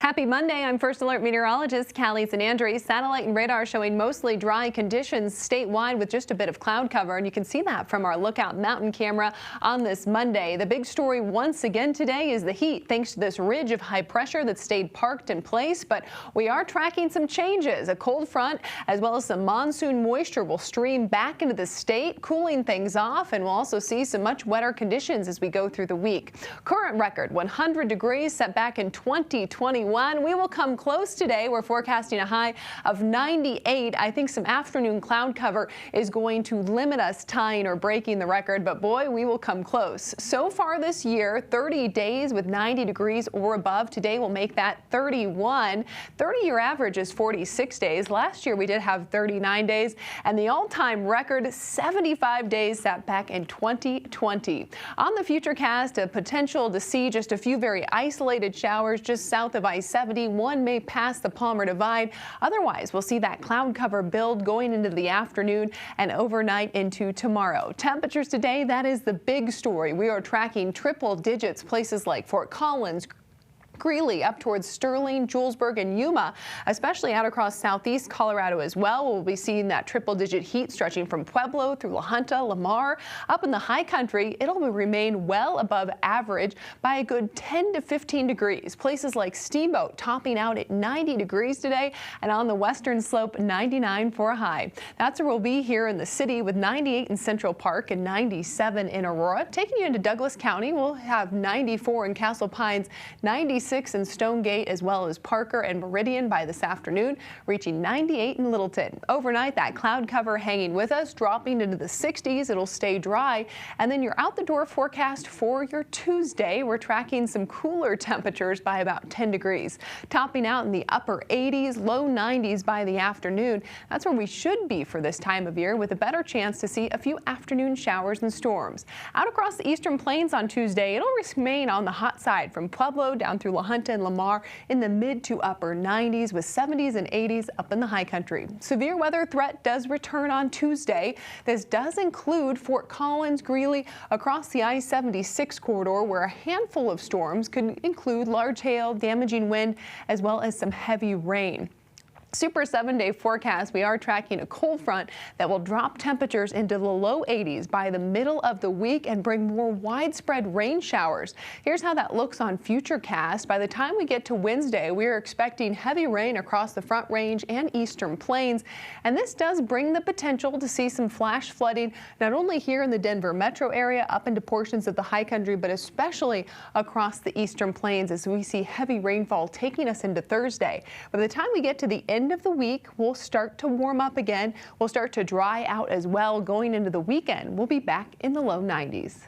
Happy Monday. I'm First Alert meteorologist Callie Zanandrie. Satellite and radar showing mostly dry conditions statewide with just a bit of cloud cover. And you can see that from our Lookout Mountain camera on this Monday. The big story once again today is the heat, thanks to this ridge of high pressure that stayed parked in place. But we are tracking some changes. A cold front as well as some monsoon moisture will stream back into the state, cooling things off. And we'll also see some much wetter conditions as we go through the week. Current record 100 degrees set back in 2021. We will come close today. We're forecasting a high of 98. I think some afternoon cloud cover is going to limit us tying or breaking the record, but boy, we will come close. So far this year, 30 days with 90 degrees or above. Today will make that 31. 30-year average is 46 days. Last year we did have 39 days, and the all-time record 75 days set back in 2020. On the futurecast, a potential to see just a few very isolated showers just south of I-70. One may pass the Palmer Divide. Otherwise, we'll see that cloud cover build going into the afternoon and overnight into tomorrow. Temperatures today, that is the big story. We are tracking triple digits, places like Fort Collins, Greeley, up towards Sterling, Julesburg, and Yuma, especially out across southeast Colorado as well. We'll be seeing that triple-digit heat stretching from Pueblo through La Junta, Lamar. Up in the high country, it'll remain well above average by a good 10 to 15 degrees. Places like Steamboat topping out at 90 degrees today, and on the western slope, 99 for a high. That's where we'll be here in the city with 98 in Central Park and 97 in Aurora. Taking you into Douglas County, we'll have 94 in Castle Pines, 96 in Stonegate, as well as Parker and Meridian by this afternoon, reaching 98 in Littleton. Overnight, that cloud cover hanging with us, dropping into the 60s. It'll stay dry, and then your out the door forecast for your Tuesday. We're tracking some cooler temperatures by about 10 degrees, topping out in the upper 80s, low 90s by the afternoon. That's where we should be for this time of year, with a better chance to see a few afternoon showers and storms. Out across the eastern plains on Tuesday, it'll remain on the hot side from Pueblo down through La Junta and Lamar in the mid to upper 90s, with 70s and 80s up in the high country. Severe weather threat does return on Tuesday. This does include Fort Collins, Greeley, across the I-76 corridor, where a handful of storms could include large hail, damaging wind, as well as some heavy rain. Super 7-day forecast, we are tracking a cold front that will drop temperatures into the low 80s by the middle of the week and bring more widespread rain showers. Here's how that looks on Futurecast. By the time we get to Wednesday, we are expecting heavy rain across the Front Range and eastern plains, and this does bring the potential to see some flash flooding, not only here in the Denver metro area up into portions of the high country, but especially across the eastern plains as we see heavy rainfall taking us into Thursday. By the time we get to the end of the week, we'll start to warm up again. We'll start to dry out as well. Going into the weekend, we'll be back in the low 90s.